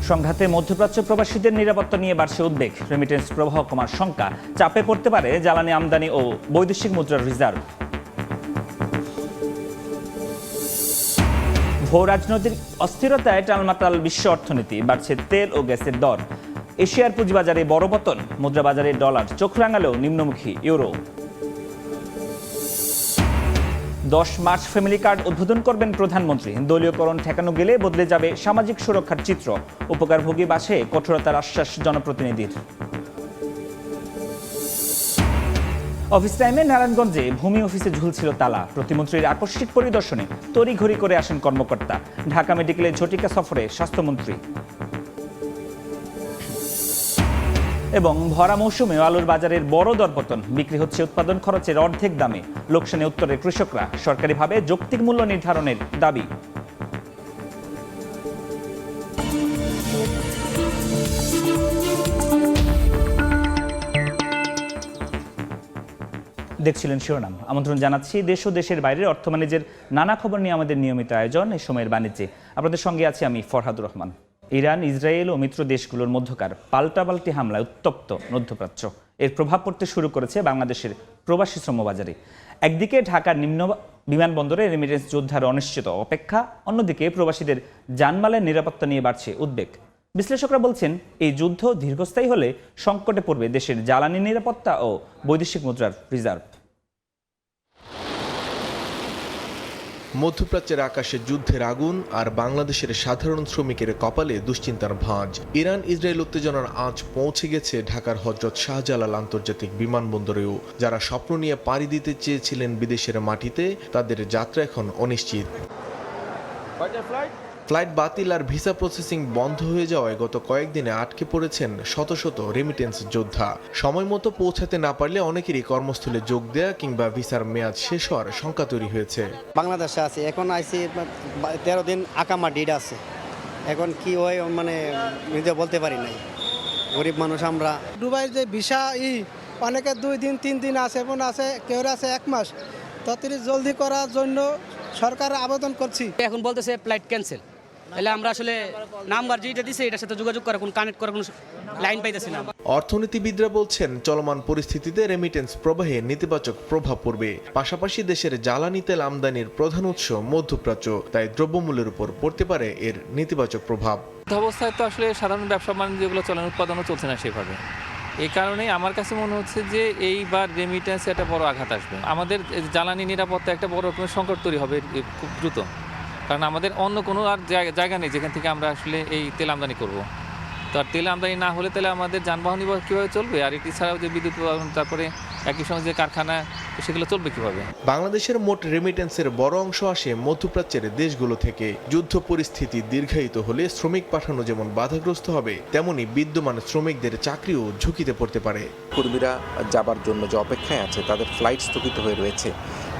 সংঘাতে মধ্যপ্রাচ্য প্রবাসীদের নিরাপত্তা নিয়ে বাড়ছে উদ্বেগ। রেমিটেন্স প্রবাহ কমার শঙ্কা, চাপে পড়তে পারে জ্বালানি আমদানি ও বৈদেশিক মুদ্রার রিজার্ভ। ভূ রাজনৈতিক অস্থিরতায় টালমাটাল বিশ্ব অর্থনীতি, বাড়ছে তেল ও গ্যাসের দর। এশিয়ার পুঁজিবাজারে বড় পতন, মুদ্রাবাজারে ডলার চোখ রাঙালেও নিম্নমুখী ইউরো। 10 মার্চ ফ্যামিলি কার্ড উদ্বোধন করবেন প্রধানমন্ত্রী। দলীয়করণ ঠেকানো গেলে বদলে যাবে সামাজিক সুরক্ষার চিত্র। উপকারভোগী বাসে কঠোরতার আশ্বাস জনপ্রতিনিধির। অফিস টাইমে নারায়ণগঞ্জে ভূমি অফিসে ঝুলছিল তালা। প্রতিমন্ত্রীর আকস্মিক পরিদর্শনে তড়িঘড়ি করে আসেন কর্মকর্তা। ঢাকা মেডিকেলে ঝটিকা সফরে স্বাস্থ্যমন্ত্রী। এবং ভরা মৌসুমে আলুর বাজারের বড় দরপতন, বিক্রি হচ্ছে উৎপাদন খরচের অর্ধেক দামে। লোকসানে উত্তরের কৃষকরা, সরকারিভাবে যৌক্তিক মূল্য নির্ধারণের দাবি। দেখছিলেন শিরোনাম। আমন্ত্রণ জানাচ্ছি দেশ ও দেশের বাইরের অর্থ বাণিজ্যের নানা খবর নিয়ে আমাদের নিয়মিত আয়োজন এই সময়ের বাণিজ্যে। আপনাদের সঙ্গে আছি আমি ফরহাদুর রহমান। ইরান, ইসরায়েল ও মিত্র দেশগুলোর মধ্যকার পাল্টাপাল্টি হামলায় উত্তপ্ত মধ্যপ্রাচ্য। এর প্রভাব পড়তে শুরু করেছে বাংলাদেশের প্রবাসী শ্রমবাজারে। একদিকে ঢাকার নিম্ন বিমানবন্দরে রেমিটেন্স যোদ্ধার অনিশ্চিত অপেক্ষা, অন্যদিকে প্রবাসীদের জানমালের নিরাপত্তা নিয়ে বাড়ছে উদ্বেগ। বিশ্লেষকরা বলছেন, এই যুদ্ধ দীর্ঘস্থায়ী হলে সংকটে পড়বে দেশের জ্বালানি নিরাপত্তা ও বৈদেশিক মুদ্রার রিজার্ভ। মধ্যপ্রাচ্যের আকাশে যুদ্ধের আগুন আর বাংলাদেশের সাধারণ শ্রমিকের কপালে দুশ্চিন্তার ভাঁজ। ইরান ইসরায়েল উত্তেজনার আঁচ পৌঁছে গেছে ঢাকার হযরত শাহজালাল আন্তর্জাতিক বিমানবন্দরেও। যারা স্বপ্ন নিয়ে পাড়ি দিতে চেয়েছিলেন বিদেশের মাটিতে, তাদের যাত্রা এখন অনিশ্চিত। ফ্লাইট বাতিল আর ভিসা প্রসেসিং বন্ধ হয়ে যাওয়ায় গত কয়েকদিনে আটকে পড়েছেন শত শত রেমিটেন্স যোদ্ধা। সময় মতো পৌঁছাতে না পারলে অনেকেরই কর্মস্থলে যোগ দেয়া কিংবা ভিসার মেয়াদ শেষ হওয়ার শঙ্কা তৈরি হয়েছে। বাংলাদেশে আছি, এখন আইসি 13 দিন আকামা ডিড আছে। এখন কি হয় মানে নিজে বলতে পারি নাই, গরিব মানুষ আমরা। দুবাইয়ের যে ভিসা অনেকে 2 দিন 3 দিন আছে, এখন আছে কেউ আছে 1 মাস। তাড়াতাড়ি জলদি করার জন্য সরকার আবেদন করছি। এখন বলতেছে ফ্লাইট ক্যান্সেল, তাহলে আমরা আসলে নাম্বার যেটা দিছে এটার সাথে যোগাযোগ করা, কোন কানেক্ট করা কোনো লাইন পাইতেছি না। অর্থনীতিবিদরা বলছেন, চলমান পরিস্থিতিতে রেমিটেন্স প্রবাহে নেতিবাচক প্রভাব পড়বে। পাশাপাশি দেশের জ্বালানি তেল আমদানির প্রধান উৎস মধ্যপ্রাচ্য, তাই দ্রব্যমূল্যের উপর পড়তে পারে এর নেতিবাচক প্রভাব। অবস্থায় তো আসলে সাধারণ ব্যবসা বাণিজ্য যেগুলো চলেন, উৎপাদনও চলছে না সেভাবে। এই কারণে আমার কাছে মনে হচ্ছে যে এইবার রেমিটেন্সে একটা বড় আঘাত আসবে। আমাদের জ্বালানি নিরাপত্তা একটা বড় রকমের সংকট তৈরি হবে খুব দ্রুত, কারণ আমাদের অন্য কোনো আর জায়গা নেই যেখান থেকে আমরা আসলে এই তেল আমদানি করব। তো আর তেল আমদানি না হলে তাহলে আমাদের যানবাহন কীভাবে চলবে, আর এটি ছাড়াও যে বিদ্যুৎ উৎপাদন, তারপরে একই সঙ্গে যে কারখানা, সেগুলো চলবে কীভাবে। বাংলাদেশের মোট রেমিটেন্সের বড় অংশ আসে মধ্যপ্রাচ্যের দেশগুলো থেকে। যুদ্ধ পরিস্থিতি দীর্ঘায়িত হলে শ্রমিক পাঠানো যেমন বাধাগ্রস্ত হবে, তেমনি বিদ্যমান শ্রমিকদের চাকরিও ঝুঁকিতে পড়তে পারে। কর্মীরা যাবার জন্য যে অপেক্ষায় আছে, তাদের ফ্লাইট স্থগিত হয়ে রয়েছে।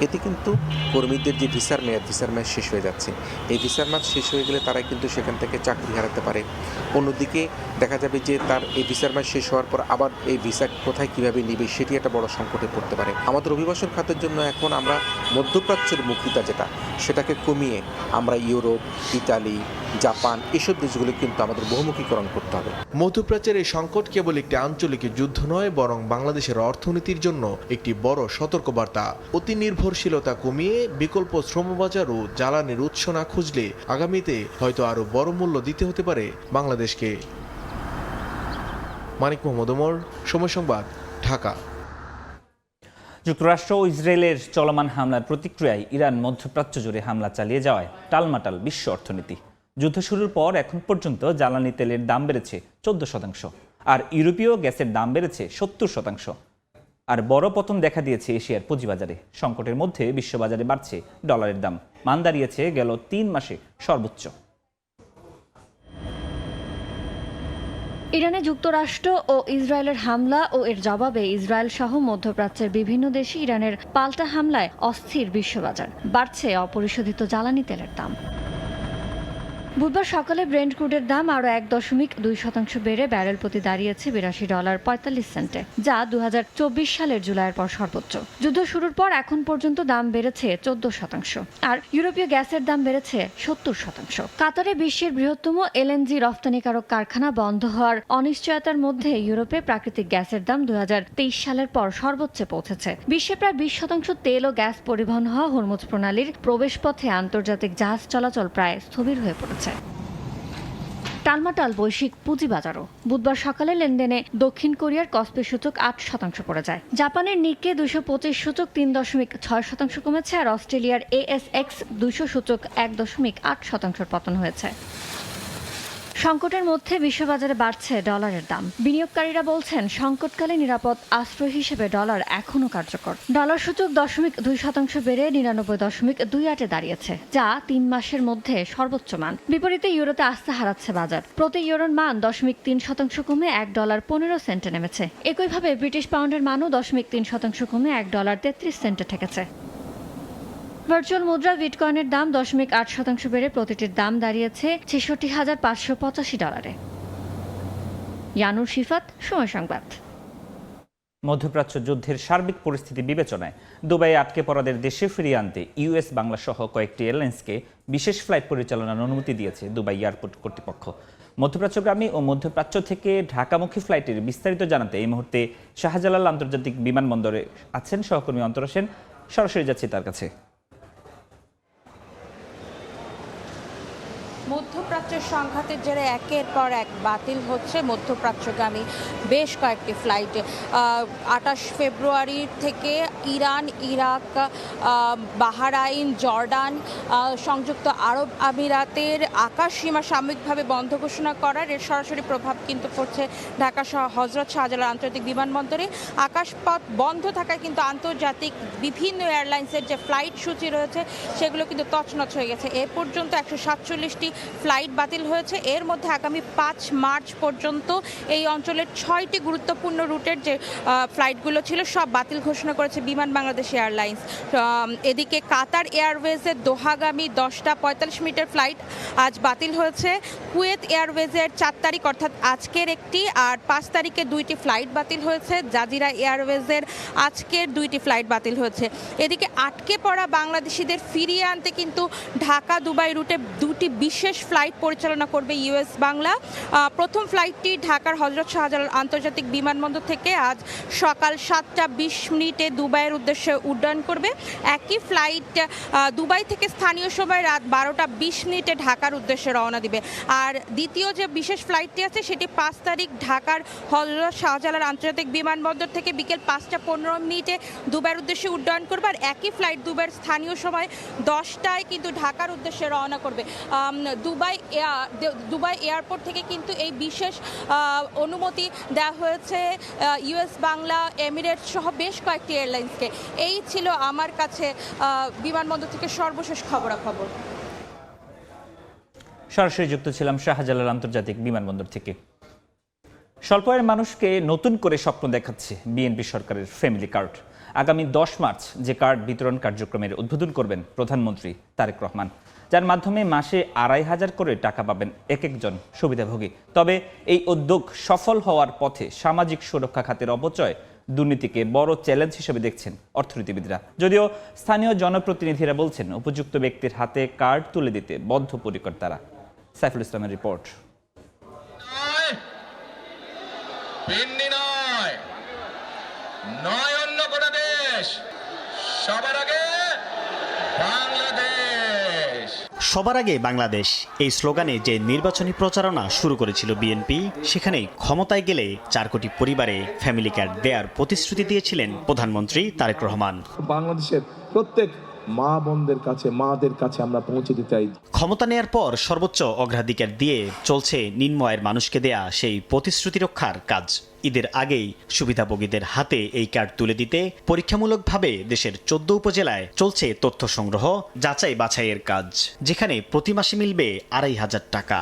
এতে কিন্তু কর্মীদের যে ভিসার মেয়াদ শেষ হয়ে যাচ্ছে। এই ভিসার মেয়াদ শেষ হয়ে গেলে তারা কিন্তু সেখান থেকে চাকরি হারাতে পারে। অন্যদিকে দেখা যাবে যে তার এই ভিসার মেয়াদ শেষ হওয়ার পর আবার এই ভিসা কোথায় কিভাবে নিবে, সেটি একটা বড় সংকটে পড়তে পারে। আমাদের অভিবাসন খাতের জন্য এখন আমরা মধ্যপ্রাচ্যের মুখিতা সেটাকে কমিয়ে আমরা ইউরোপ, ইতালি, জাপান এসব দেশগুলো কিন্তু আমাদের বহুমুখীকরণ করতে হবে। মধ্যপ্রাচ্যের এই সংকট কেবল একটি আঞ্চলিক যুদ্ধ নয়, বরং বাংলাদেশের অর্থনীতির জন্য একটি বড় সতর্কবার্তা। অতি নির্ভরশীলতা কমিয়ে বিকল্প শ্রমবাজার ও জ্বালানির উৎস না খুঁজলে আগামীতে হয়তো আরো বড় মূল্য দিতে হতে পারে বাংলাদেশকে। মানিক মোহাম্মদ ওমর, সময় সংবাদ, ঢাকা। যুক্তরাষ্ট্র ও ইসরায়েলের চলমান হামলার প্রতিক্রিয়ায় ইরান মধ্যপ্রাচ্য জুড়ে হামলা চালিয়ে যাওয়ায় টালমাটাল বিশ্ব অর্থনীতি। যুদ্ধ শুরুর পর এখন পর্যন্ত জ্বালানি তেলের দাম বেড়েছে 14%, আর ইউরোপীয় গ্যাসের দাম বেড়েছে 70%। আর বড় পতন দেখা দিয়েছে এশিয়ার পুঁজিবাজারে। সংকটের মধ্যে বিশ্ববাজারে বাড়ছে ডলারের দাম, মান দাঁড়িয়েছে গেল 3 মাসে সর্বোচ্চ। ইরানে যুক্তরাষ্ট্র ও ইসরায়েলের হামলা ও এর জবাবে ইসরায়েল সহ মধ্যপ্রাচ্যের বিভিন্ন দেশে ইরানের পাল্টা হামলায় অস্থির বিশ্ববাজার। বাড়ছে অপরিশোধিত জ্বালানি তেলের দাম। বুধবার সকালে ব্রেন্ট ক্রুডের দাম আরও 1.2% বেড়ে ব্যারেল প্রতি দাঁড়িয়েছে $82.45, যা 2024 সালের জুলাইয়ের পর সর্বোচ্চ। যুদ্ধ শুরুর পর এখন পর্যন্ত দাম বেড়েছে 14%, আর ইউরোপীয় গ্যাসের দাম বেড়েছে 70%। কাতারে বিশ্বের বৃহত্তম এলএনজি রফতানিকারক কারখানা বন্ধ হওয়ার অনিশ্চয়তার মধ্যে ইউরোপে প্রাকৃতিক গ্যাসের দাম 2023 সালের পর সর্বোচ্চে পৌঁছেছে। বিশ্বে প্রায় 20% তেল ও গ্যাস পরিবহন হওয়া হরমুজ প্রণালীর প্রবেশপথে আন্তর্জাতিক জাহাজ চলাচল প্রায় স্থবির হয়ে পড়েছে। টালমাটাল বৈশ্বিক পুঁজিবাজারও। বুধবার সকালে লেনদেনে দক্ষিণ কোরিয়ার কসপি সূচক 8% পড়ে যায়। জাপানের নিক্কে 225 সূচক 3.6% কমেছে, আর অস্ট্রেলিয়ার ASX 200 সূচক 1.8% পতন হয়েছে। সংকটের মধ্যে বিশ্ববাজারে বাড়ছে ডলারের দাম। বিনিয়োগকারীরা বলছেন সংকটকালে নিরাপদ আশ্রয় হিসেবে ডলার এখনও কার্যকর। ডলার সূচক 0.2% বেড়ে 99.28-এ দাঁড়িয়েছে, যা 3 মাসের মধ্যে সর্বোচ্চ মান। বিপরীতে ইউরোতে আস্থা হারাচ্ছে বাজার। প্রতি ইউরোর মান 0.3% কমে $1.15 নেমেছে। একইভাবে ব্রিটিশ পাউন্ডের মানও 0.3% কমে $1.33 ঠেকেছে। ভার্চুয়াল মুদ্রা বিটকয়েনের দাম 0.8% বেড়ে প্রতিটির দাম দাঁড়িয়েছে $66,585। ইয়ানুর শিফাত, সময় সংবাদ। মধ্যপ্রাচ্য যুদ্ধের সার্বিক পরিস্থিতি বিবেচনায় দুবাইয়ে আটকে পড়াদের দেশে ফিরিয়ে আনতে ইউএস বাংলা সহ কয়েকটি এয়ারলাইন্সকে বিশেষ ফ্লাইট পরিচালনার অনুমতি দিয়েছে দুবাই এয়ারপোর্ট কর্তৃপক্ষ। মধ্যপ্রাচ্যগামী ও মধ্যপ্রাচ্য থেকে ঢাকামুখী ফ্লাইটের বিস্তারিত জানাতে এই মুহূর্তে শাহজালাল আন্তর্জাতিক বিমানবন্দরে আছেন সহকর্মী অন্তর হোসেন। সরাসরি যাচ্ছি তার কাছে। মধ্যপ্রাচ্যের সংঘাতের জেরে একের পর এক বাতিল হচ্ছে মধ্যপ্রাচ্যগামী বেশ কয়েকটি ফ্লাইট। 28 ফেব্রুয়ারি থেকে ইরান, ইরাক, বাহরাইন, জর্ডান, সংযুক্ত আরব আমিরাতের আকাশসীমা সাময়িকভাবে বন্ধ ঘোষণা করার এর সরাসরি প্রভাব কিন্তু পড়ছে ঢাকা হজরত শাহজালাল আন্তর্জাতিক বিমানবন্দরে। আকাশপথ বন্ধ থাকায় কিন্তু আন্তর্জাতিক বিভিন্ন এয়ারলাইন্সের যে ফ্লাইট সূচি রয়েছে সেগুলো কিন্তু তছনছ হয়ে গেছে। এ পর্যন্ত 147টি ফ্লাইট বাতিল হয়েছে। এর মধ্যে আগামী 5 মার্চ পর্যন্ত এই অঞ্চলের 6টি গুরুত্বপূর্ণ রুটের যে ফ্লাইটগুলো ছিল সব বাতিল ঘোষণা করেছে বিমান বাংলাদেশ এয়ারলাইন্স। এদিকে কাতার এয়ারওয়েজের দোহাগামী 10টা 45 মিনিটের ফ্লাইট আজ বাতিল হয়েছে। কুয়েত এয়ারওয়েজের 4 তারিখ অর্থাৎ আজকের একটি, আর 5 তারিখে 2টি ফ্লাইট বাতিল হয়েছে। জাজিরা এয়ারওয়েজের আজকের 2টি ফ্লাইট বাতিল হয়েছে। এদিকে আটকে পড়া বাংলাদেশিদের ফিরিয়ে আনতে কিন্তু ঢাকা দুবাই রুটে 2টি বিশেষ ফ্লাইট পরিচালনা করবে ইউএস বাংলা। প্রথম ফ্লাইটটি ঢাকার হজরত শাহজালাল আন্তর্জাতিক বিমানবন্দর থেকে আজ সকাল 7টা 20 মিনিটে দুবাইয়ের উদ্দেশ্যে উড্ডয়ন করবে। একই ফ্লাইট দুবাই থেকে স্থানীয় সময় রাত 12টা 20 মিনিটে ঢাকার উদ্দেশ্যে রওনা দিবে। আর দ্বিতীয় যে বিশেষ ফ্লাইটটি আছে সেটি 5 তারিখ ঢাকার হজরত শাহজালাল আন্তর্জাতিক বিমানবন্দর থেকে বিকেল 5টা 15 মিনিটে দুবাইয়ের উদ্দেশ্যে উড্ডয়ন করবে। আর একই ফ্লাইট দুবাইয়ের স্থানীয় সময় 10টায় কিন্তু ঢাকার উদ্দেশ্যে রওনা করবে। দুবাই এয়ারপোর্ট থেকে কিন্তু এই বিশেষ অনুমতি দেওয়া হয়েছে ইউএস বাংলা, এমিরেটস সহ বেশ কয়েকটি এয়ারলাইন্সকে। এই ছিল আমার কাছে বিমানবন্দর থেকে সর্বশেষ খবরাখবর। সরাসরি যুক্ত ছিলাম শাহজালাল আন্তর্জাতিক বিমানবন্দর থেকে। স্বল্প আয়ের মানুষকে নতুন করে স্বপ্ন দেখাচ্ছে বিএনপি সরকারের ফ্যামিলি কার্ড। আগামী 10 মার্চ যে কার্ড বিতরণ কার্যক্রমের উদ্বোধন করবেন প্রধানমন্ত্রী তারেক রহমান, যার মাধ্যমে মাসে 2,500 করে টাকা পাবেন এক একজন সুবিধাভোগী। তবে এই উদ্যোগ সফল হওয়ার পথে সামাজিক সুরক্ষা খাতের অপচয়, দুর্নীতিকে বড় চ্যালেঞ্জ হিসেবে দেখছেন অর্থনীতিবিদরা। যদিও স্থানীয় জনপ্রতিনিধিরা বলছেন উপযুক্ত ব্যক্তির হাতে কার্ড তুলে দিতে বদ্ধপরিকর তারা। সাইফুল ইসলামের রিপোর্ট। সবার আগে বাংলাদেশ, এই স্লোগানে যে নির্বাচনী প্রচারণা শুরু করেছিল বিএনপি, সেখানে ক্ষমতায় গেলে 4 কোটি পরিবারে ফ্যামিলি কার্ড দেওয়ার প্রতিশ্রুতি দিয়েছিলেন প্রধানমন্ত্রী তারেক রহমান। বাংলাদেশের প্রত্যেক মা বোনদের কাছে, মাদের কাছে আমরা পৌঁছে দিতে চাই। ক্ষমতা নেয়ার পর সর্বোচ্চ অগ্রাধিকার দিয়ে চলছে নিম্ন আয়ের মানুষকে দেয়া সেই প্রতিশ্রুতি রক্ষার কাজ। ঈদের আগেই সুবিধাভোগীদের হাতে এই কার্ড তুলে দিতে পরীক্ষামূলকভাবে দেশের 14 উপজেলায় চলছে তথ্য সংগ্রহ, যাচাই বাছাইয়ের কাজ, যেখানে প্রতি মাসে মিলবে 2,500 টাকা।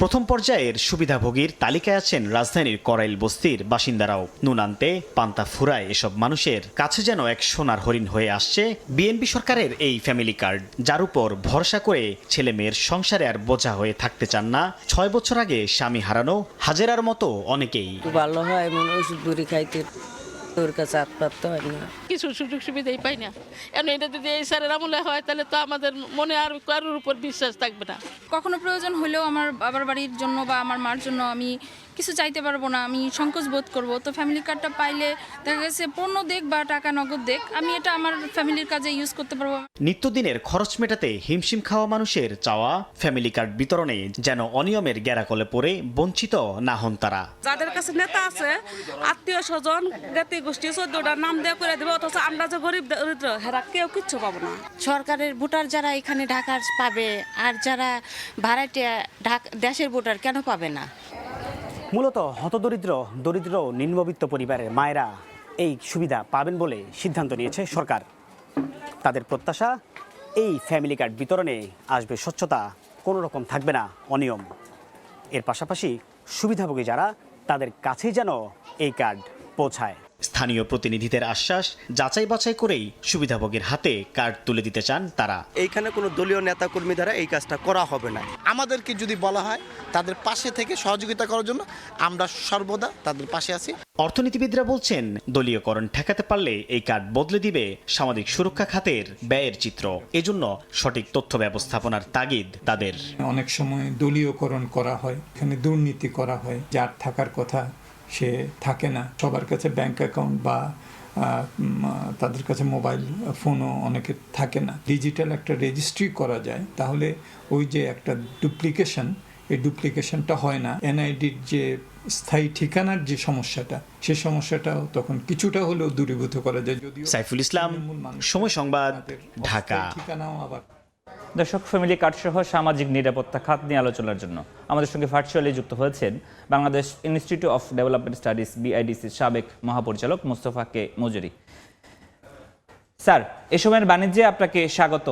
প্রথম পর্যায়ের সুবিধাভোগীর তালিকায় আছেন রাজধানীর করাইল বস্তির বাসিন্দারাও। নুন আনতে পান্তা ফুরায় এসব মানুষের কাছে যেন এক সোনার হরিণ হয়ে আসছে বিএনপি সরকারের এই ফ্যামিলি কার্ড, যার উপর ভরসা করে ছেলে মেয়ের সংসারে আর বোঝা হয়ে থাকতে চান না 6 বছর আগে স্বামী হারানো হাজেরার মতো অনেকেই। ভালো হয় এমন ওষুধ বুড়ি খাইতে তোর কাছে আত্মপ্রাপ্ত হয় না, কিছু সুযোগ সুবিধাই পাই না। এখন এটা যদি এই স্যারের আমলে হয় তাহলে তো আমাদের মনে আর কারোর উপর বিশ্বাস থাকবে না। কখনো প্রয়োজন হলেও আমার বাবার বাড়ির জন্য বা আমার মার জন্য আমি কিছু চাইতে পারবো না, আমি সংকোচ বোধ করবো। তো ফ্যামিলি কার্ডটা পাইলে দেখা গেছে পণ্য দেখ বা টাকা নগদ দেখ, আমি এটা আমার ফ্যামিলির কাজে ইউজ করতে পারবো। নিত্যদিনের খরচ মেটাতে হিমশিম খাওয়া মানুষের চাওয়া ফ্যামিলি কার্ড বিতরণে যেন অনিয়মের গ্যারাকলে পড়ে বঞ্চিত না হন তারা। যাদের কাছে নেতা আছে, আত্মীয় স্বজন, জ্ঞাতি গোষ্ঠী 14টার নাম দেওয়া করে দেবে, অথচ আমরা যে গরিব দরিদ্র হেরা কেউ কিচ্ছু পাবো না। সরকারের ভোটার যারা এখানে ঢাকার পাবে, আর যারা ভাড়াটিয়া দেশের ভোটার কেন পাবে না? মূলত হতদরিদ্র, দরিদ্র, নিম্নবিত্ত পরিবারের মায়েরা এই সুবিধা পাবেন বলে সিদ্ধান্ত নিয়েছে সরকার। তাদের প্রত্যাশা, এই ফ্যামিলি কার্ড বিতরণে আসবে স্বচ্ছতা, কোনো রকম থাকবে না অনিয়ম। এর পাশাপাশি সুবিধাভোগী যারা, তাদের কাছেই যেন এই কার্ড পৌঁছায়। স্থানীয় প্রতিনিধিদের আশ্বাস, যাচাই বাছাই করেই সুবিধাভোগীর হাতে কার্ড তুলে দিতে চান তারা। এইখানে কোনো দলীয় নেতাকর্মী দ্বারা এই কাজটা করা হবে না। আমাদেরকে যদি বলা হয় তাদের পাশে থেকে সহযোগিতা করার জন্য, আমরা সর্বদা তাদের পাশে আছি। অর্থনীতিবিদরা বলছেন, দলীয়করণ ঠেকাতে পারলে এই কার্ড বদলে দিবে সামাজিক সুরক্ষা খাতের ব্যয়ের চিত্র। এজন্য সঠিক তথ্য ব্যবস্থাপনার তাগিদ তাদের। অনেক সময় দলীয়করণ করা হয়, এখানে দুর্নীতি করা হয়, যার থাকার কথা সে থাকে না। সবার কাছে ব্যাংক অ্যাকাউন্ট বা তাদের কাছে মোবাইল ফোনও অনেকে থাকে না। ডিজিটাল একটা রেজিস্ট্রি করা যায়, তাহলে ওই যে একটা ডুপ্লিকেশন, এই ডুপ্লিকেশনটা হয় না। এনআইডির যে স্থায়ী ঠিকানার যে সমস্যাটা, সেই সমস্যাটাও তখন কিছুটা হলেও দূরীভূত করা যায়। যদিও সাইফুল ইসলাম, সময় সংবাদ, ঢাকা। ঠিকানাও আবার দর্শক, ফ্যামিলি কার্ড সহ সামাজিক নিরাপত্তা খাত নিয়ে আলোচনার জন্য আমাদের সঙ্গে ভার্চুয়ালি যুক্ত হয়েছেন Bangladesh institute of development studies বিআইডিসির সাবেক মহাপরিচালক মোস্তফা কে মজুরি। স্যার, এ সময়ের বাণিজ্যে আপনাকে স্বাগত।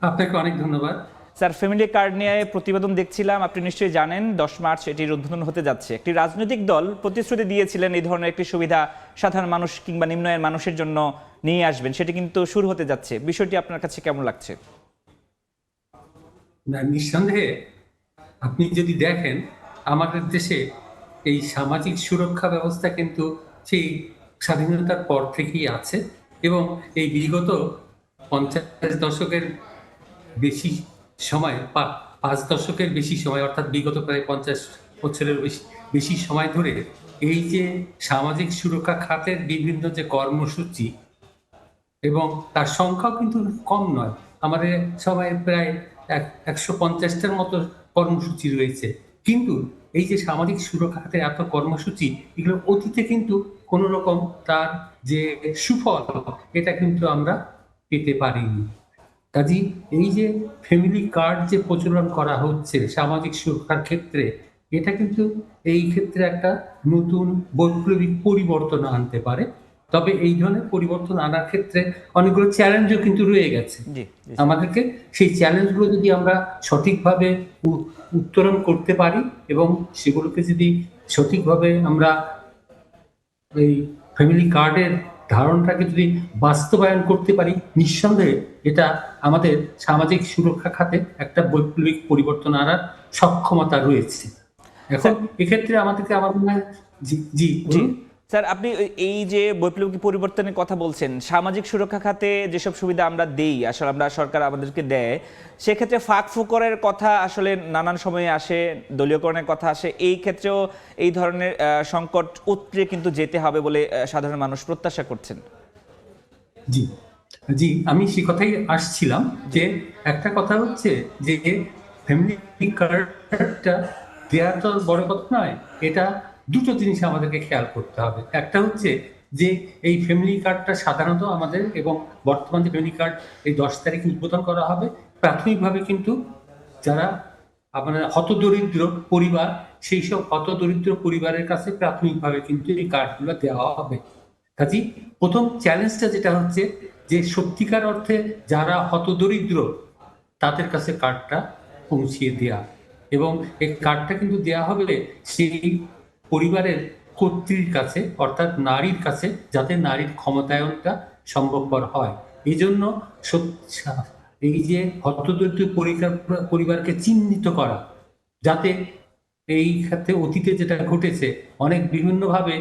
আপনাকে অনেক ধন্যবাদ। স্যার, ফ্যামিলি কার্ড নিয়ে প্রতিবেদন দেখছিলাম, আপনি নিশ্চয়ই জানেন 10 মার্চ এটির উদ্বোধন হতে যাচ্ছে। একটি রাজনৈতিক দল প্রতিশ্রুতি দিয়েছিলেন এই ধরনের একটি সুবিধা সাধারণ মানুষ কিংবা নিম্ন আয়ের মানুষের জন্য নিয়ে আসবেন, সেটি কিন্তু শুরু হতে যাচ্ছে। বিষয়টি আপনার কাছে কেমন লাগছে? নিঃসন্দেহে আপনি যদি দেখেন, আমাদের দেশে এই সামাজিক সুরক্ষা ব্যবস্থা কিন্তু সেই স্বাধীনতার পর থেকেই আছে, এবং এই বিগত 50 দশকের বেশি সময়, 5 দশকের বেশি সময়, অর্থাৎ বিগত প্রায় 50 বছরের বেশি সময় ধরে এই যে সামাজিক সুরক্ষা খাতের বিভিন্ন যে কর্মসূচি, এবং তার সংখ্যাও কিন্তু কম নয়। আমাদের সবাই প্রায় 150টার মতো কর্মসূচি রয়েছে। কিন্তু এই যে সামাজিক সুরক্ষা খাতের এত কর্মসূচি, এগুলো অতীতে কিন্তু কোনো রকম তার যে সুফল, এটা কিন্তু আমরা পেতে পারিনি। কাজী এই যে ফ্যামিলি কার্ড যে প্রচলন করা হচ্ছে সামাজিক সুরক্ষার ক্ষেত্রে, এটা কিন্তু এই ক্ষেত্রে একটা নতুন বৈপ্লবিক পরিবর্তন আনতে পারে। তবে এই ধরনের পরিবর্তন আনার ক্ষেত্রে অনেকগুলো চ্যালেঞ্জও কিন্তু রয়ে গেছে। আমাদেরকে সেই চ্যালেঞ্জগুলো যদি আমরা সঠিকভাবে উত্তরণ করতে পারি, এবং সেগুলোকে যদি সঠিকভাবে আমরা এই ফ্যামিলি কার্ডের ধারণটাকে যদি বাস্তবায়ন করতে পারি, নিঃসন্দেহে এটা আমাদের সামাজিক সুরক্ষা খাতে একটা বৈপ্লবিক পরিবর্তন আনার সক্ষমতা রয়েছে। এখন এক্ষেত্রে আমাদেরকে আমার মনে হয় জি স্যার, আপনি এই যে বৈপ্লবিক পরিবর্তনের কথা বলছেন, সামাজিক সুরক্ষা খাতে যেসব সুবিধা আমরা দেই, আসলে আমরা সরকার আমাদেরকে দেয়, সেক্ষেত্রে ফাঁক ফোকরের কথা আসলে নানান সময়ে আসে, দলীয়করণের কথা আসে। এই ক্ষেত্রেও এই ধরনের সংকট উতরে কিন্তু যেতে হবে বলে সাধারণ মানুষ প্রত্যাশা করছেন। জি জি, আমি সে কথাই আসছিলাম যে একটা কথা হচ্ছে যে ফ্যামিলি কার্ডটা দেওয়া তো বড় কথা নয়, এটা দুটো জিনিস আমাদেরকে খেয়াল করতে হবে। একটা হচ্ছে যে এই ফ্যামিলি কার্ডটা সাধারণত আমাদের, এবং বর্তমান যে ফ্যামিলি কার্ড এই 10 তারিখে উদ্বোধন করা হবে, প্রাথমিকভাবে কিন্তু যারা আপনার হতদরিদ্র পরিবার, সেই সব হতদরিদ্র পরিবারের কাছে প্রাথমিকভাবে কিন্তু এই কার্ডগুলো দেওয়া হবে। কাজেই প্রথম চ্যালেঞ্জটা যেটা হচ্ছে যে সত্যিকার অর্থে যারা হতদরিদ্র, তাদের কাছে কার্ডটা পৌঁছিয়ে দেওয়া। এবং এই কার্ডটা কিন্তু দেওয়া হবে সেই পরিবারের কর্ত্রীর কাছে, অর্থাৎ নারীর কাছে, যাতে নারীর ক্ষমতায়নটা সম্ভবপর হয়। এই জন্য এই যে হতদরিদ্র পরিবারকে চিহ্নিত করা, যাতে এই ক্ষেত্রে অতীতে যেটা ঘটেছে অনেক বিভিন্নভাবে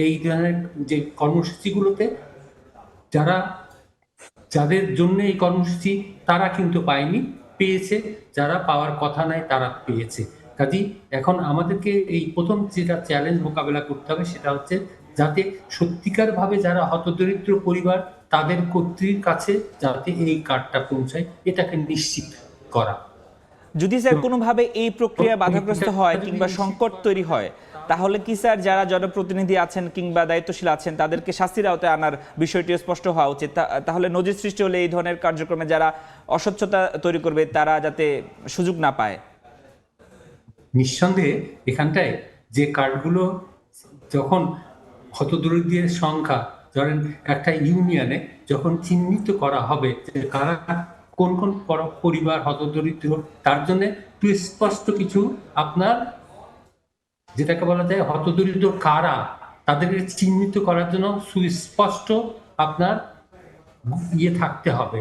এই ধরনের যে কর্মসূচিগুলোতে যাদের জন্য এই কর্মসূচি তারা কিন্তু পায়নি, পেয়েছে যারা পাওয়ার কথা নাই তারা পেয়েছে। কাজেই এখন আমাদেরকে এই প্রথম যেটা চ্যালেঞ্জ মোকাবেলা করতে হবে সেটা হচ্ছে যাতে সত্যিকারভাবে যারা হতদরিদ্র পরিবার তাদের কর্ত্রীর কাছে যাতে এই কার্ডটা পৌঁছায়, এটাকে নিশ্চিত করা। যদি স্যার কোনোভাবে এই প্রক্রিয়া বাধাগ্রস্ত হয় কিংবা সংকট তৈরি হয়, তাহলে কি স্যার যারা জনপ্রতিনিধি আছেন কিংবা দায়িত্বশীল আছেন তাদেরকে শাস্তির আওতায় আনার বিষয়টি স্পষ্ট হওয়া উচিত। তাহলে নজির সৃষ্টি হলে এই ধরনের কার্যক্রমে যারা অস্বচ্ছতা তৈরি করবে তারা যাতে সুযোগ না পায়। নিঃসন্দেহে এখানটায় যে কার্ডগুলো যখন হতদরিদ্রের সংখ্যা ধরেন একটা ইউনিয়নে যখন চিহ্নিত করা হবে যে কারা কোন কোন পরিবার হতদরিদ্র, তার জন্য সুস্পষ্ট কিছু আপনার যেটাকে বলা যায় হতদরিদ্র কারা, তাদেরকে চিহ্নিত করার জন্য সুস্পষ্ট আপনার থাকতে হবে,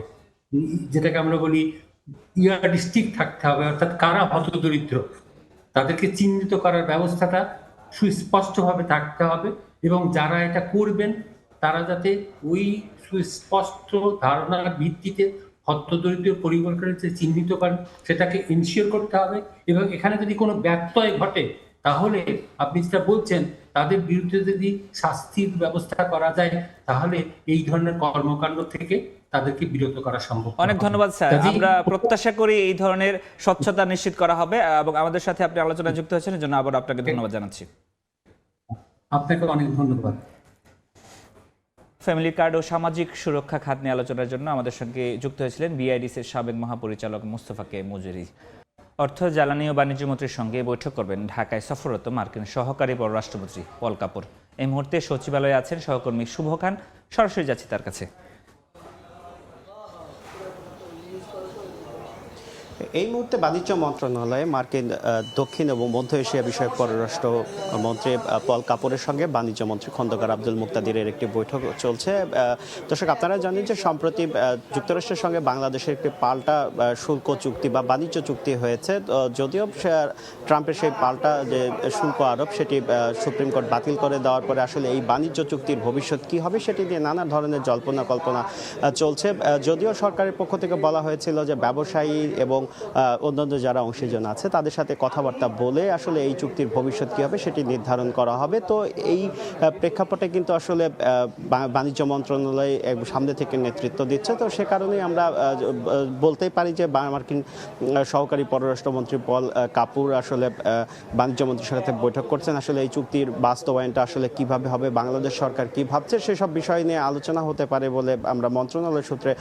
যেটাকে আমরা বলি ডিস্ট্রিক্ট থাকতে হবে, অর্থাৎ কারা হতদরিদ্র তাদেরকে চিহ্নিত করার ব্যবস্থাটা সুস্পষ্টভাবে থাকতে হবে। এবং যারা এটা করবেন তারা যাতে ওই সুস্পষ্ট ধারণার ভিত্তিতে হতদরিদ্র পরিবারকে চিহ্নিত করেন সেটাকে ইনশিওর করতে হবে। এবং এখানে যদি কোনো ব্যত্যয় ঘটে তাহলে আপনি যেটা বলছেন তাদের বিরুদ্ধে যদি শাস্তির ব্যবস্থা করা যায় তাহলে এই ধরনের কর্মকাণ্ড থেকে তাদেরকে বিরত করা সম্ভব। অনেক ধন্যবাদ স্যার, আমরা প্রত্যাশা করি এই ধরনের স্বচ্ছতা নিশ্চিত করা হবে এবং আমাদের সাথে আপনি আলোচনায় যুক্ত হয়েছেন এর জন্য আবার আপনাকে ধন্যবাদ জানাচ্ছি। আপনাকে অনেক ধন্যবাদ। ফ্যামিলি কার্ড ও সামাজিক সুরক্ষা খাত নিয়ে আলোচনার জন্য আমাদের সঙ্গে যুক্ত হয়েছিলেন বিআইডিসির সাবেক মহাপরিচালক মোস্তফা কে মজুরি। অর্থ, জ্বালানি ও বাণিজ্য মন্ত্রীর সঙ্গে বৈঠক করবেন ঢাকায় সফররত মার্কিন সহকারী পররাষ্ট্রমন্ত্রী পল কাপুর। এই মুহূর্তে সচিবালয়ে আছেন সহকর্মী শুভ খান, সরাসরি যাচ্ছি তার কাছে। এই মুহূর্তে বাণিজ্য মন্ত্রণালয়ে মার্কিন দক্ষিণ এবং মধ্য এশিয়া বিষয়ক পররাষ্ট্র মন্ত্রী পল কাপুরের সঙ্গে বাণিজ্য মন্ত্রী খন্দকার আব্দুল মুক্তাদিরের একটি বৈঠক চলছে। দর্শক, আপনারা জানেন যে সম্প্রতি যুক্তরাষ্ট্রের সঙ্গে বাংলাদেশের একটি পাল্টা শুল্ক চুক্তি বা বাণিজ্য চুক্তি হয়েছে। যদিও ট্রাম্পের সেই পাল্টা যে শুল্ক আরোপ সেটি সুপ্রিম কোর্ট বাতিল করে দেওয়ার পরে আসলে এই বাণিজ্য চুক্তির ভবিষ্যৎ কী হবে সেটি নিয়ে নানা ধরনের জল্পনা কল্পনা চলছে। যদিও সরকারের পক্ষ থেকে বলা হয়েছিল যে ব্যবসায়ী এবং অন্যান্য যারা অংশীজন আছে তাদের সাথে কথাবার্তা বলে আসলে এই চুক্তির ভবিষ্যৎ কী হবে সেটি নির্ধারণ করা হবে। তো এই প্রেক্ষাপটে কিন্তু আসলে বাণিজ্য মন্ত্রণালয় সামনে থেকে নেতৃত্ব দিচ্ছে। তো সে কারণেই আমরা বলতেই পারি যে মার্কিন সহকারী পররাষ্ট্রমন্ত্রী পল কাপুর আসলে বাণিজ্য মন্ত্রীর সাথে বৈঠক করছেন। আসলে এই চুক্তির বাস্তবায়নটা আসলে কিভাবে হবে, বাংলাদেশ সরকার কি ভাবছে সেসব বিষয় নিয়ে আলোচনা হতে পারে বলে আমরা মন্ত্রণালয় সূত্রে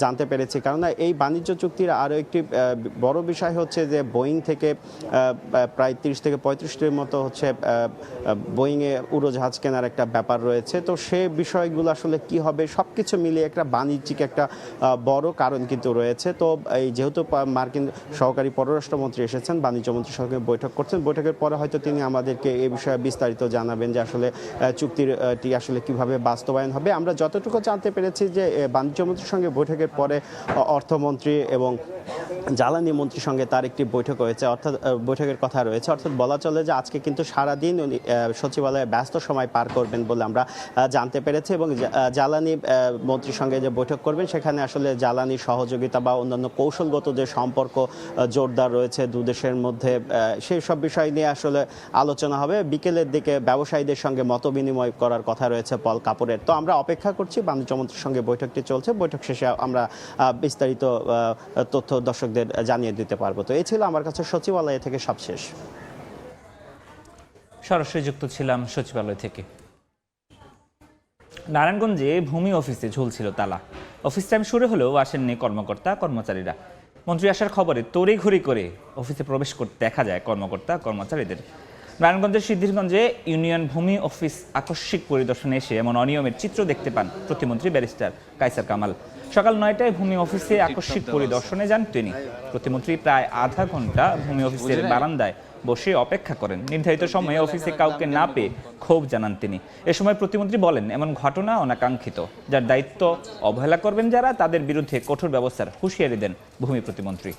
জানতে পেরেছি। কারণ এই বাণিজ্য চুক্তির আরও একটি বড় বিষয় হচ্ছে যে বোয়িং থেকে প্রায় 30 থেকে 35টির মতো হচ্ছে বোয়িংয়ে উড়োজাহাজ কেনার একটা ব্যাপার রয়েছে। তো সে বিষয়গুলো আসলে কি হবে সব কিছু মিলিয়ে একটা বাণিজ্যিক একটা বড় কারণ কিন্তু রয়েছে। তো এই যেহেতু মার্কিন সহকারী পররাষ্ট্রমন্ত্রী এসেছেন, বাণিজ্য মন্ত্রীর সঙ্গে বৈঠক করছেন, বৈঠকের পরে হয়তো তিনি আমাদেরকে এই বিষয়ে বিস্তারিত জানাবেন যে আসলে চুক্তিটি আসলে কিভাবে বাস্তবায়ন হবে। আমরা যতটুকু জানতে পেরেছি যে বাণিজ্য মন্ত্রীর সঙ্গে বৈঠকের পরে অর্থমন্ত্রী এবং জ্বালানি মন্ত্রীর সঙ্গে তার একটি বৈঠক হয়েছে, অর্থাৎ বৈঠকের কথা রয়েছে। অর্থাৎ বলা চলে যে আজকে কিন্তু সারাদিন উনি সচিবালয়ে ব্যস্ত সময় পার করবেন বলে আমরা জানতে পেরেছি। এবং জ্বালানি মন্ত্রীর সঙ্গে যে বৈঠক করবেন সেখানে আসলে জ্বালানি সহযোগিতা বা অন্যান্য কৌশলগত যে সম্পর্ক জোরদার রয়েছে দু দেশের মধ্যে সেই সব বিষয় নিয়ে আসলে আলোচনা হবে। বিকেলের দিকে ব্যবসায়ীদের সঙ্গে মত বিনিময় করার কথা রয়েছে পল কাপুরের। তো আমরা অপেক্ষা করছি, বাণিজ্য মন্ত্রীর সঙ্গে বৈঠকটি চলছে, বৈঠক শেষে আমরা বিস্তারিত তথ্য দর্শকদের জানিয়ে দিতে পারবো। তো এই ছিল আমার কাছে সচিবালয় থেকে সবশেষ। সরাসরি যুক্ত ছিলাম সচিবালয় থেকে। নারায়ণগঞ্জে ভূমি অফিসে ঝুলছিল তালা। অফিস টাইম শুরু হলেও আসেননি কর্মকর্তা কর্মচারীরা। মন্ত্রী আসার খবরে তড়িঘড়ি করে অফিসে প্রবেশ করতে দেখা যায় কর্মকর্তা কর্মচারীদের। নারায়ণগঞ্জের সিদ্ধিরগঞ্জে ইউনিয়ন ভূমি অফিস আকস্মিক পরিদর্শনে এসে এমন অনিয়মের চিত্র দেখতে পান প্রতিমন্ত্রী ব্যারিস্টার কায়সার কামাল। সকাল 9টায় ভূমি অফিসে আকস্মিক পরিদর্শনে যান তিনি। প্রতিমন্ত্রী প্রায় আধা ঘন্টা ভূমি অফিসের বারান্দায় বসে অপেক্ষা করেন। নির্ধারিত সময়ে অফিসে কাউকে না পেয়ে ক্ষোভ জানান তিনি। এ সময় প্রতিমন্ত্রী বলেন, এমন ঘটনা অনাকাঙ্ক্ষিত, যার দায়িত্ব অবহেলা করবেন যারা, তাদের বিরুদ্ধে কঠোর ব্যবস্থার হুঁশিয়ারি দেন ভূমি প্রতিমন্ত্রী।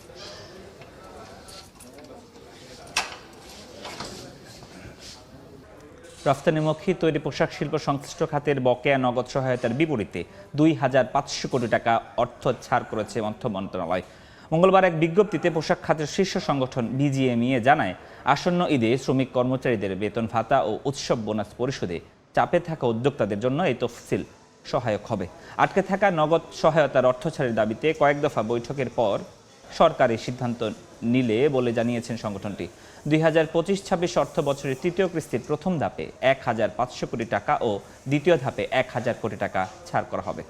রফতানিমুখী তৈরি পোশাক শিল্প সংশ্লিষ্ট খাতের বকেয়া নগদ সহায়তার বিপরীতে 2,500 কোটি টাকা অর্থ ছাড় করেছে অর্থ মন্ত্রণালয়। মঙ্গলবার এক বিজ্ঞপ্তিতে পোশাক খাতের শীর্ষ সংগঠন বিজিএমইএ জানায়, আসন্ন ঈদে শ্রমিক কর্মচারীদের বেতন ভাতা ও উৎসব বোনাস পরিশোধে চাপে থাকা উদ্যোক্তাদের জন্য এই তফসিল সহায়ক হবে। আটকে থাকা নগদ সহায়তার অর্থ ছাড়ের দাবিতে কয়েক দফা বৈঠকের পর সরকার এই সিদ্ধান্ত নিলে বলে জানিয়েছেন সংগঠনটি। 2025-26 অর্থ বছরের তৃতীয় কিস্তির প্রথম ধাপে 1,500 কোটি টাকা ও দ্বিতীয় ধাপে 1,000 কোটি টাকা ছাড় করা হবে।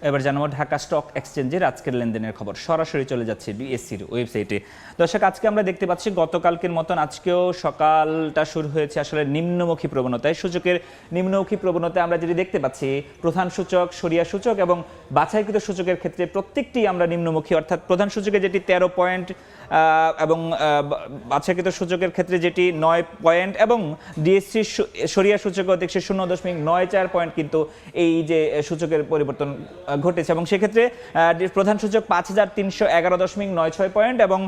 এবার জানাবো ঢাকা স্টক এক্সচেঞ্জের আজকের লেনদেনের খবর। সরাসরি চলে যাচ্ছে বিএসসির ওয়েবসাইটে। দর্শক, আজকে আমরা দেখতে পাচ্ছি গতকালকের মতন আজকেও সকালটা শুরু হয়েছে আসলে নিম্নমুখী প্রবণতায়। সূচকের নিম্নমুখী প্রবণতায় আমরা যেটি দেখতে পাচ্ছি, প্রধান সূচক, সরিয়া সূচক এবং বাছাইকৃত সূচকের ক্ষেত্রে প্রত্যেকটি আমরা নিম্নমুখী, অর্থাৎ প্রধান সূচকে যেটি 13 পয়েন্ট এবং বাছাইকৃত সূচকের ক্ষেত্রে যেটি 9 পয়েন্ট এবং ডিএসসি সরিয়া সূচকও দেখছি 0.94 পয়েন্ট কিন্তু এই যে সূচকের পরিবর্তন ঘটেছে এবং সেক্ষেত্রে প্রধান সূচক 5,311.96 পয়েন্ট এবং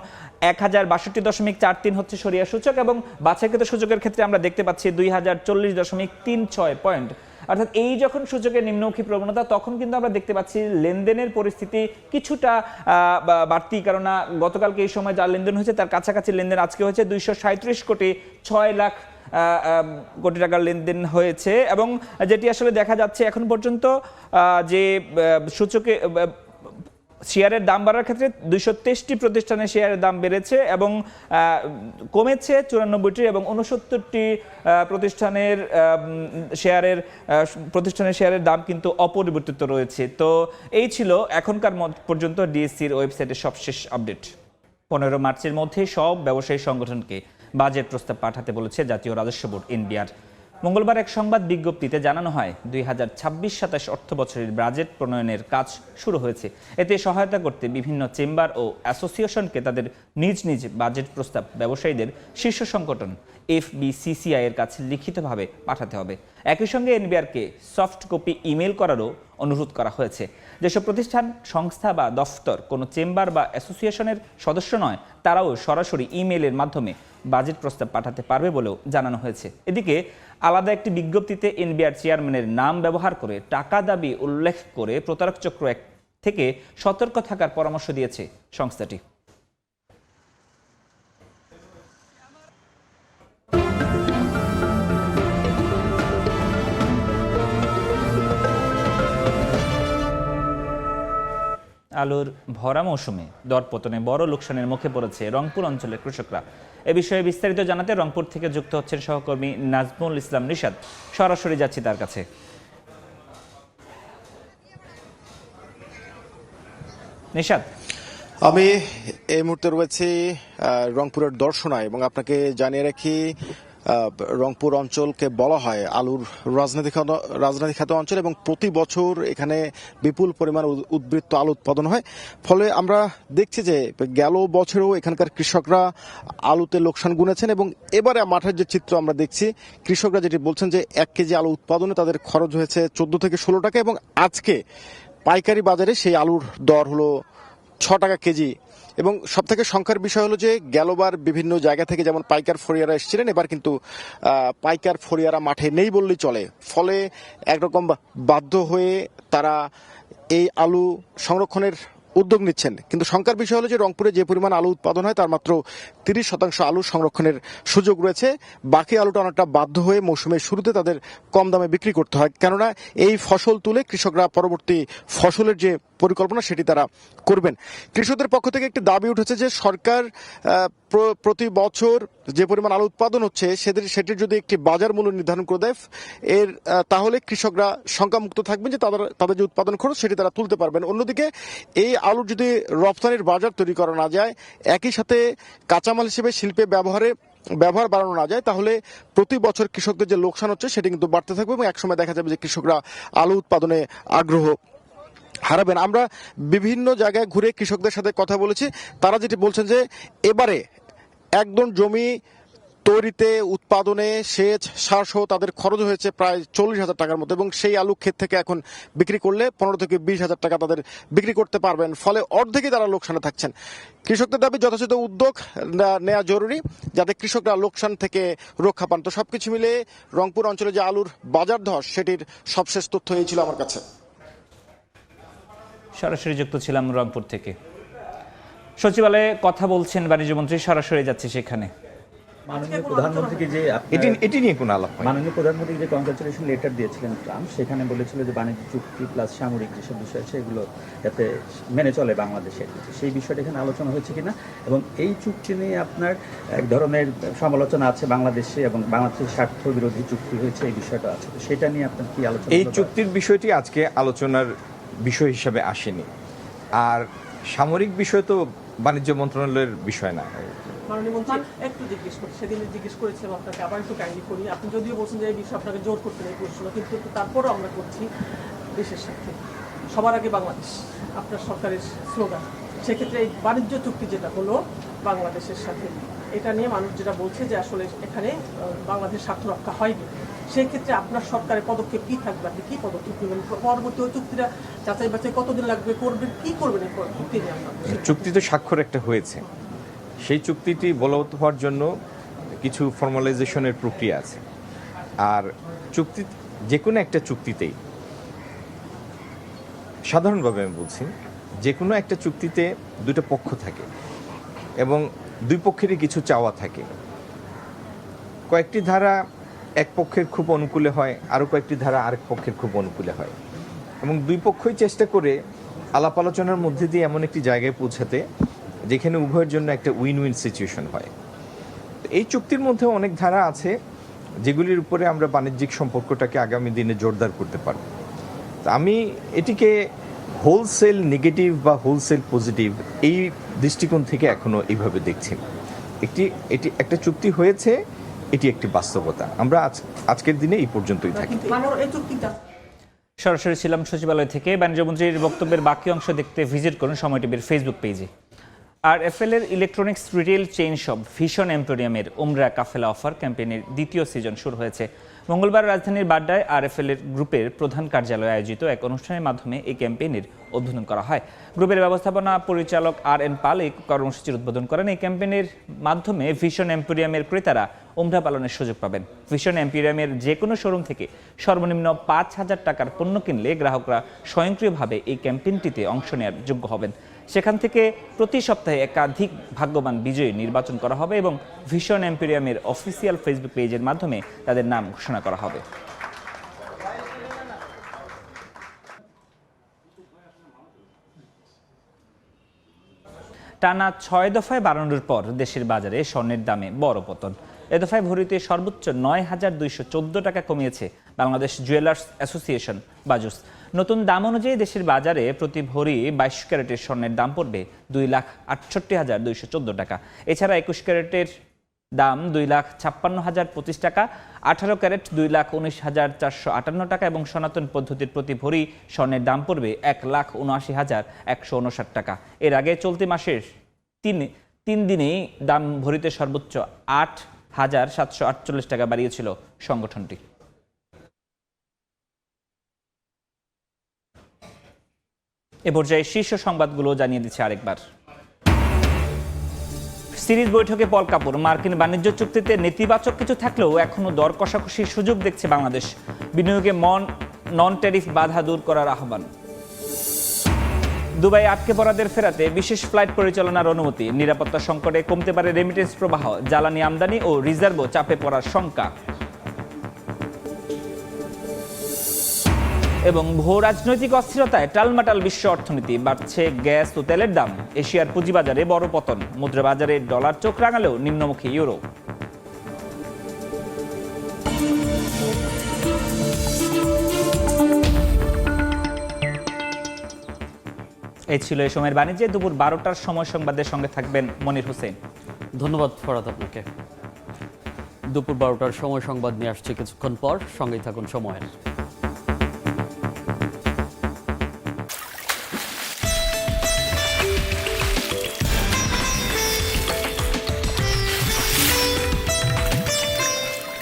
1,062.43 হচ্ছে সরিয়া সূচক এবং বাছাইকৃত সূচকের ক্ষেত্রে আমরা দেখতে পাচ্ছি 2,040.36 পয়েন্ট। অর্থাৎ এই যখন সূচকের নিম্নমুখী প্রবণতা, তখন কিন্তু আমরা দেখতে পাচ্ছি লেনদেনের পরিস্থিতি কিছুটা বাড়তি, কারণ গতকালকে এই সময় যা লেনদেন হয়েছে তার কাছাকাছি লেনদেন আজকে হয়েছে। 237 কোটি 6 লাখ কোটি টাকার লেনদেন হয়েছে এবং যেটি আসলে দেখা যাচ্ছে এখন পর্যন্ত যে সূচকে শেয়ারের দাম বাড়ার ক্ষেত্রে 223টি প্রতিষ্ঠানের শেয়ারের দাম বেড়েছে এবং কমেছে 94টি এবং 69টি প্রতিষ্ঠানের শেয়ারের দাম কিন্তু অপরিবর্তিত রয়েছে। তো এই ছিল এখনকার পর্যন্ত ডিএসসির ওয়েবসাইটের সবশেষ আপডেট। 15 মার্চের মধ্যে সব ব্যবসায়ী সংগঠনকে বাজেট প্রস্তাব পাঠাতে বলেছে জাতীয় রাজস্ব বোর্ড এনবিআর। মঙ্গলবার এক সংবাদ বিজ্ঞপ্তিতে জানানো হয় 2026-27 অর্থ বছরের বাজেট প্রণয়নের কাজ শুরু হয়েছে। এতে সহায়তা করতে বিভিন্ন চেম্বার ও অ্যাসোসিয়েশনকে তাদের নিজ নিজ বাজেট প্রস্তাব ব্যবসায়ীদের শীর্ষ সংগঠন এফবিসিসিআই এর কাছে লিখিতভাবে পাঠাতে হবে। একই সঙ্গে এনবিআরকে সফট কপি ইমেল করারও অনুরোধ করা হয়েছে। যেসব প্রতিষ্ঠান, সংস্থা বা দফতর কোনো চেম্বার বা অ্যাসোসিয়েশনের সদস্য নয়, তারাও সরাসরি ইমেলের মাধ্যমে বাজেট প্রস্তাব পাঠাতে পারবে বলেও জানানো হয়েছে। এদিকে আলাদা একটি বিজ্ঞপ্তিতে এনবিআর চেয়ারম্যানের নাম ব্যবহার করে টাকা দাবি উল্লেখ করে প্রতারক চক্র থেকে সতর্ক থাকার পরামর্শ দিয়েছে সংস্থাটি। আলুর ভরা মৌসুমে দরপতনে বড় লোকসানের মুখে পড়েছে রংপুর অঞ্চলের কৃষকরা। এ বিষয়ে বিস্তারিত জানাতে রংপুর থেকে যুক্ত হচ্ছেন সহকর্মী নাজমুল ইসলাম নিশাদ। সরাসরি যাচ্ছি তার কাছে। নিশাদ, আমি এই মুহূর্তে রয়েছি রংপুরের দর্শনায় এবং আপনাকে জানিয়ে রাখি রংপুর অঞ্চলকে বলা হয় আলুর রাজনৈতিক খাত অঞ্চল এবং প্রতি বছর এখানে বিপুল পরিমাণ উদ্বৃত্ত আলু উৎপাদন হয়। ফলে আমরা দেখছি যে গেল বছরেও এখানকার কৃষকরা আলুতে লোকসান গুনেছেন এবং এবারে মাঠের যে চিত্র আমরা দেখছি, কৃষকরা যেটি বলছেন যে 1 কেজি আলু উৎপাদনে তাদের খরচ হয়েছে 14 থেকে 16 টাকা এবং আজকে পাইকারি বাজারে সেই আলুর দর হলো 6 টাকা কেজি। এবং সব থেকে সংখ্যার বিষয় হলো যে গেলবার বিভিন্ন জায়গা থেকে যেমন পাইকার ফরিয়ারা এসেছিলেন, এবার কিন্তু পাইকার ফরিয়ারা মাঠে নেই বললেই চলে। ফলে একরকম বাধ্য হয়ে তারা এই আলু সংরক্ষণের উদ্যোগ নিচ্ছেন। কিন্তু শঙ্কার বিষয় হলো যে রংপুরে যে পরিমাণ আলু উৎপাদন হয় তার মাত্র 30% আলু সংরক্ষণের সুযোগ রয়েছে। বাকি আলুটা অনেকটা বাধ্য হয়ে মৌসুমের শুরুতে তাদের কম দামে বিক্রি করতে হয়, কেননা এই ফসল তুলে কৃষকরা পরবর্তী ফসলের যে পরিকল্পনা সেটি তারা করবেন। কৃষকদের পক্ষ থেকে একটি দাবি উঠেছে যে সরকার প্রতি বছর যে পরিমাণ আলু উৎপাদন হচ্ছে সেটির যদি একটি বাজার মূল্য নির্ধারণ করে দেয় তাহলে কৃষকরা শঙ্কামুক্ত থাকবেন যে তাদের যে উৎপাদন খরচ সেটি তারা তুলতে পারবেন। অন্যদিকে এই আলুর যদি রপ্তানির বাজার তৈরি করা না যায়, একই সাথে কাঁচামাল হিসেবে শিল্পে ব্যবহার বাড়ানো না যায়, তাহলে প্রতি বছর কৃষকদের যে লোকসান হচ্ছে সেটি কিন্তু বাড়তে থাকবে এবং একসময় দেখা যাবে যে কৃষকরা আলু উৎপাদনে আগ্রহ হারাবেন। আমরা বিভিন্ন জায়গায় ঘুরে কৃষকদের সাথে কথা বলেছি, তারা যেটি বলছেন যে এবারে একদম জমি তৈরিতে, উৎপাদনে, সেচ, সার সহ তাদের খরচ হয়েছে প্রায় 40,000 টাকার মতো এবং সেই আলু ক্ষেত থেকে এখন বিক্রি করলে 15 থেকে 20,000 টাকা তাদের বিক্রি করতে পারবেন, ফলে অর্ধেকই তারা লোকসানে থাকছেন। কৃষকদের দাবি যথাযথ উদ্যোগ নেওয়া জরুরি যাতে কৃষকরা লোকসান থেকে রক্ষা পান। তো সবকিছু মিলে রংপুর অঞ্চলে যে আলুর বাজার ধস সেটির সবশেষ তথ্য এই ছিল আমার কাছে। সরাসরি যুক্ত ছিলাম রংপুর থেকে। সচিবালয়ে কথা বলছেন বাণিজ্যমন্ত্রী, সরাসরি যাচ্ছে সেখানে। মাননীয় প্রধানমন্ত্রীকে যে এটি নিয়ে কোনো আলাপ, মাননীয় প্রধানমন্ত্রীকে যে কংগ্রাচুলেশন লেটার দিয়েছিলেন ট্রাম্প, সেখানে বলেছিল যে বাণিজ্য চুক্তি প্লাস সামরিক যেসব বিষয় আছে এগুলো যাতে মেনে চলে বাংলাদেশে, সেই বিষয়টা এখানে আলোচনা হয়েছে কিনা, এবং এই চুক্তি নিয়ে আপনার এক ধরনের সমালোচনা আছে বাংলাদেশে এবং বাংলাদেশের স্বার্থ বিরোধী চুক্তি হয়েছে, এই বিষয়টা আছে, তো সেটা নিয়ে আপনার কি আলোচনা? এই চুক্তির বিষয়টি আজকে আলোচনার বিষয় হিসাবে আসেনি, আর সামরিক বিষয় তো বাণিজ্য মন্ত্রণালয়ের বিষয় না। মাননীয় মন্ত্রী একটু জিজ্ঞেস করছি, সেদিন জিজ্ঞেস করেছিলাম আপনাকে, আবার একটু কাইন্ডলি করি। আপনি যদিও বলছেন যে এই বিষয়ে আপনাকে জোর করতে নেই প্রশ্ন, কিন্তু তারপরও আমরা করছি দেশের সাথে সবার আগে বাংলাদেশ, আপনার সরকারের স্লোগান। সেক্ষেত্রে এই বাণিজ্য চুক্তি যেটা হলো বাংলাদেশের সাথে, এটা নিয়ে মানুষ যেটা বলছে যে আসলে এখানে বাংলাদেশ স্বার্থ রক্ষা হয়নি, সেই ক্ষেত্রে আপনার সরকারের পদক্ষেপ কী থাকবে? আপনি কী পদক্ষেপ নেবেন? পরবর্তী ওই চুক্তিটা যাচাই বাছাই কতদিন লাগবে, করবেন, কী করবেন এই চুক্তি নিয়ে? চুক্তি তো স্বাক্ষর একটা হয়েছে, সেই চুক্তিটি বলবৎ হওয়ার জন্য কিছু ফর্মালাইজেশনের প্রক্রিয়া আছে। আর চুক্তি, যে কোনো একটা চুক্তিতেই, সাধারণভাবে আমি বলছি, যে কোনো একটা চুক্তিতে দুটো পক্ষ থাকে এবং দুই পক্ষেরই কিছু চাওয়া থাকে। কয়েকটি ধারা এক পক্ষের খুব অনুকূলে হয়, আরও কয়েকটি ধারা আরেক পক্ষের খুব অনুকূলে হয়, এবং দুই পক্ষই চেষ্টা করে আলাপ আলোচনার মধ্যে দিয়ে এমন একটি জায়গায় পৌঁছাতে যেখানে উভয়ের জন্য একটা উইন উইন সিচুয়েশন হয়। এই চুক্তির মধ্যে অনেক ধারা আছে যেগুলির উপরে আমরা বাণিজ্যিক সম্পর্কটাকে আগামী দিনে জোরদার করতে পারব। আমি এটিকে হোলসেল নেগেটিভ বা হোলসেল পজিটিভ এই দৃষ্টিকোণ থেকে এখনো এইভাবে দেখছি না। এটি একটা চুক্তি হয়েছে, এটি একটি বাস্তবতা। আমরা আজকের দিনে এই পর্যন্তই থাকি। সরাসরি ছিলাম সচিবালয় থেকে। বাণিজ্যমন্ত্রীর বক্তব্যের বাকি অংশ দেখতে ভিজিট করুন সময় টিভির ফেসবুক পেজে। আর এফএল এর electronics retail chain shop Vision এম্পোরিয়ামের উমরা কাফেলা অফার ক্যাম্পেইনের দ্বিতীয় সিজন শুরু হয়েছে। মঙ্গলবার রাজধানীর বাড্ডায় আরএফএল এর গ্রুপের প্রধান কার্যালয়ে আয়োজিত এক অনুষ্ঠানের মাধ্যমে এই ক্যাম্পেইনের উদ্বোধন করা হয়। গ্রুপের ব্যবস্থাপনা পরিচালক আর.এন পাল এই কর্মসূচির উদ্বোধন করেন। এই ক্যাম্পেইনের মাধ্যমে ভিশন এম্পোরিয়ামের ক্রেতারা উমরা পালনের সুযোগ পাবেন। ভিশন এম্পোরিয়ামের যে কোনো শোরুম থেকে সর্বনিম্ন 5,000 টাকার পণ্য কিনলে গ্রাহকরা স্বয়ংক্রিয়ভাবে এই ক্যাম্পেইনটিতে অংশ নেওয়ার যোগ্য হবেন। সেখান থেকে প্রতি সপ্তাহে একাধিক ভাগ্যবান বিজয়ী নির্বাচন করা হবে এবং ভিশন এম্পোরিয়ামের অফিসিয়াল ফেসবুক পেজের মাধ্যমে তাদের নাম ঘোষণা করা হবে। টানা 6 দফায় বাড়ানোর পর দেশের বাজারে স্বর্ণের দামে বড় পতন। এ দফায় ভরিতে সর্বোচ্চ 9,214 টাকা কমিয়েছে বাংলাদেশ জুয়েলার্স অ্যাসোসিয়েশন বাজুস। নতুন দাম অনুযায়ী দেশের বাজারে প্রতি ভরি 22 ক্যারেটের স্বর্ণের দাম পড়বে 2,68,214 টাকা। এছাড়া 21 ক্যারেটের দাম 2,56,025 টাকা, 18 ক্যারেট 2,19,458 টাকা এবং সনাতন পদ্ধতির প্রতি ভরি স্বর্ণের দাম পড়বে 1,79,159 টাকা। এর আগে চলতি মাসের তিন দিনেই দাম ভরিতে সর্বোচ্চ 8,748 টাকা বাড়িয়েছিল সংগঠনটি। এ পর্যায়ে শীর্ষ সংবাদগুলো জানিয়ে দিচ্ছে আরেকবার। সিরিজ বৈঠকে পল কাপুর, মার্কিন বাণিজ্য চুক্তিতে নেতিবাচক কিছু থাকলেও এখনো দর কষাকষির সুযোগ দেখছে বাংলাদেশ। বিনিয়োগে নন ট্যারিফ বাধা দূর করার আহ্বান। দুবাই আটকে পড়াদের ফেরাতে বিশেষ ফ্লাইট পরিচালনার অনুমতি। নিরাপত্তা সংকটে কমতে পারে রেমিটেন্স প্রবাহ। জ্বালানি আমদানি ও রিজার্ভও চাপে পড়ার শঙ্কা। এবং ভূ রাজনৈতিক অস্থিরতায় টালমাটাল বিশ্ব অর্থনীতি, বাড়ছে গ্যাস ও তেলের দাম, এশিয়ার পুঁজিবাজারে বড় পতন, মুদ্রা বাজারে ডলার চোখ রাঙালেও নিম্নমুখী ইউরো। এই ছিল এই সময়ের বাণিজ্যে। দুপুর 12টার সময় সংবাদের সঙ্গে থাকবেন মনির হোসেন। ধন্যবাদ ফরহাদ আপনাকে। দুপুর 12টার সময় সংবাদ নিয়ে আসছে কিছুক্ষণ পর, সঙ্গেই থাকুন সময়ের।